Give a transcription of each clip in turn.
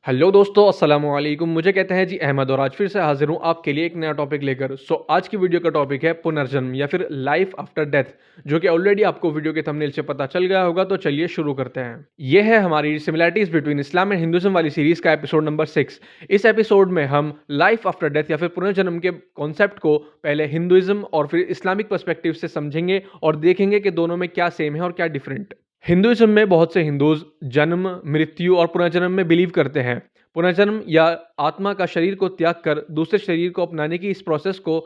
Hello दोस्तों, अस्सलाम वालेकुम। मुझे कहते हैं जी अहमद और आज फिर से हाजिर हूँ आपके लिए एक नया टॉपिक लेकर। आज की वीडियो का टॉपिक है पुनर्जन्म या फिर लाइफ आफ्टर डेथ, जो कि ऑलरेडी आपको वीडियो के थंबनेल से पता चल गया होगा। तो चलिए शुरू करते हैं। ये है हमारी similarities between Islam and Hinduism वाली सीरीज का एपिसोड नंबर 6। इस एपिसोड में हम लाइफ आफ्टर डेथ या फिर पुनर्जन्म के कॉन्सेप्ट को पहले हिंदुइज्म और फिर इस्लामिक पर्सपेक्टिव से समझेंगे और देखेंगे कि दोनों में क्या सेम है और क्या डिफरेंट। हिंदुइज्म में बहुत से हिंदूज जन्म, मृत्यु और पुनर्जन्म में बिलीव करते हैं। पुनर्जन्म या आत्मा का शरीर को त्याग कर दूसरे शरीर को अपनाने की इस प्रोसेस को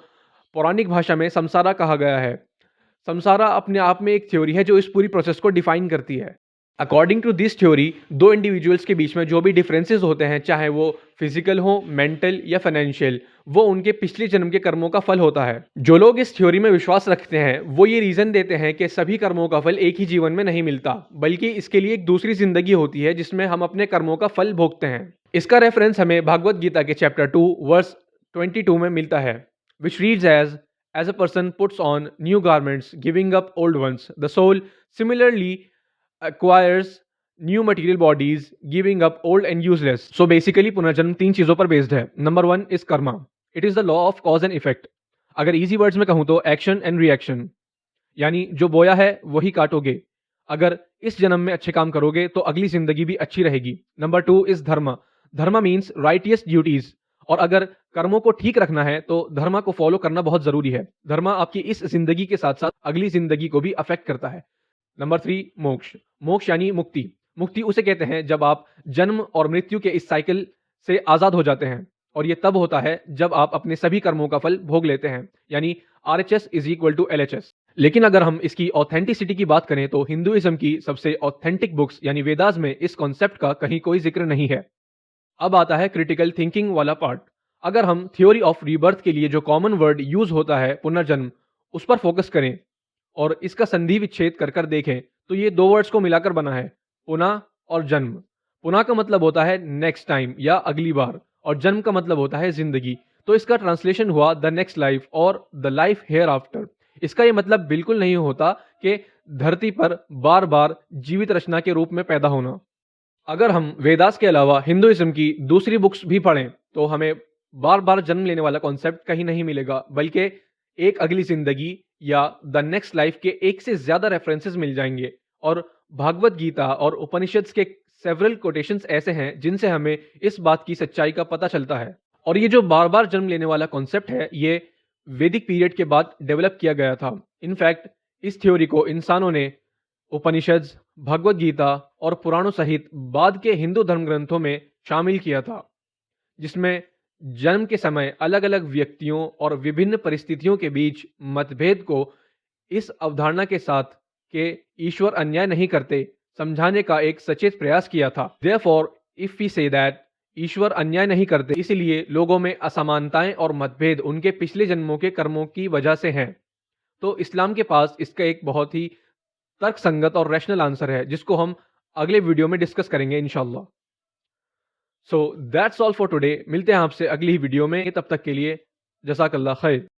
पौराणिक भाषा में संसारा कहा गया है। संसारा अपने आप में एक थ्योरी है जो इस पूरी प्रोसेस को डिफाइन करती है। अकॉर्डिंग टू दिस थ्योरी, दो इंडिविजुअल्स के बीच में जो भी डिफरेंसेस होते हैं, चाहे वो फिजिकल हो, मेंटल या फाइनेंशियल, वो उनके पिछले जन्म के कर्मों का फल होता है। जो लोग इस थ्योरी में विश्वास रखते हैं वो ये रीजन देते हैं कि सभी कर्मों का फल एक ही जीवन में नहीं मिलता, बल्कि इसके लिए एक दूसरी जिंदगी होती है जिसमें हम अपने कर्मों का फल भोगते हैं। इसका रेफरेंस हमें भागवत गीता के चैप्टर 2 वर्स 22 में मिलता है, which reads as a person puts on new garments giving up old ones, the soul similarly acquires new material bodies, giving up old and useless. So basically पुनर्जन्म तीन चीजों पर बेस्ड है। Number 1 is Karma. It is the law of cause and effect. अगर easy words में कहूं तो action and reaction, यानी जो बोया है वही काटोगे। अगर इस जन्म में अच्छे काम करोगे तो अगली जिंदगी भी अच्छी रहेगी। नंबर 2 इज धर्म। धर्म मीन्स राइटियस ड्यूटीज, और अगर कर्मों को ठीक रखना है तो धर्म को फॉलो करना बहुत जरूरी है। धर्म आपकी इस जिंदगी के साथ साथ अगली जिंदगी को भी अफेक्ट करता है। नंबर 3 मोक्ष। मोक्ष यानी मुक्ति। मुक्ति उसे कहते हैं जब आप जन्म और मृत्यु के इस साइकिल से आजाद हो जाते हैं, और ये तब होता है जब आप अपने सभी कर्मों का फल भोग लेते हैं, यानी RHS is equal to LHS। लेकिन अगर हम इसकी ऑथेंटिसिटी की बात करें तो हिंदुइज्म की सबसे ऑथेंटिक बुक्स यानी वेदास में इस कॉन्सेप्ट का कहीं कोई जिक्र नहीं है। अब आता है क्रिटिकल थिंकिंग वाला पार्ट। अगर हम थ्योरी ऑफ रीबर्थ के लिए जो कॉमन वर्ड यूज होता है पुनर्जन्म, उस पर फोकस करें और इसका संधि विच्छेद कर कर देखें तो ये दो वर्ड्स को मिलाकर बना है, पुनः और जन्म। पुनः का मतलब होता है नेक्स्ट टाइम या अगली बार, और जन्म का मतलब होता है जिंदगी। तो इसका ट्रांसलेशन हुआ द नेक्स्ट लाइफ और द लाइफ हेयर आफ्टर। इसका ये मतलब बिल्कुल नहीं होता कि धरती पर बार बार जीवित रचना के रूप में पैदा होना। अगर हम वेदास के अलावा हिंदुइज्म की दूसरी बुक्स भी पढ़ें तो हमें बार बार जन्म लेने वाला कॉन्सेप्ट कहीं नहीं मिलेगा, बल्कि एक अगली जिंदगी या द नेक्स्ट लाइफ के एक से ज्यादा रेफरेंसेस मिल जाएंगे। और भागवत गीता और उपनिषद्स के सेवरल कोटेशंस ऐसे हैं जिनसे हमें इस बात की सच्चाई का पता चलता है। और ये जो बार बार जन्म लेने वाला कॉन्सेप्ट है, ये वैदिक पीरियड के बाद डेवलप किया गया था। इनफैक्ट इस थ्योरी को इंसानों ने उपनिषद, भगवत गीता और पुराणों सहित बाद के हिंदू धर्म ग्रंथों में शामिल किया था, जिसमें जन्म के समय अलग अलग व्यक्तियों और विभिन्न परिस्थितियों के बीच मतभेद को इस अवधारणा के साथ कि ईश्वर अन्याय नहीं करते समझाने का एक सचेत प्रयास किया था। Therefore if we say that ईश्वर अन्याय नहीं करते, इसलिए लोगों में असमानताएं और मतभेद उनके पिछले जन्मों के कर्मों की वजह से हैं। तो इस्लाम के पास इसका एक बहुत ही तर्कसंगत और रैशनल आंसर है, जिसको हम अगले वीडियो में डिस्कस करेंगे इंशाल्लाह। So that's all for today. मिलते हैं आपसे अगली वीडियो में, तब तक के लिए जज़ाकल्लाह खैर।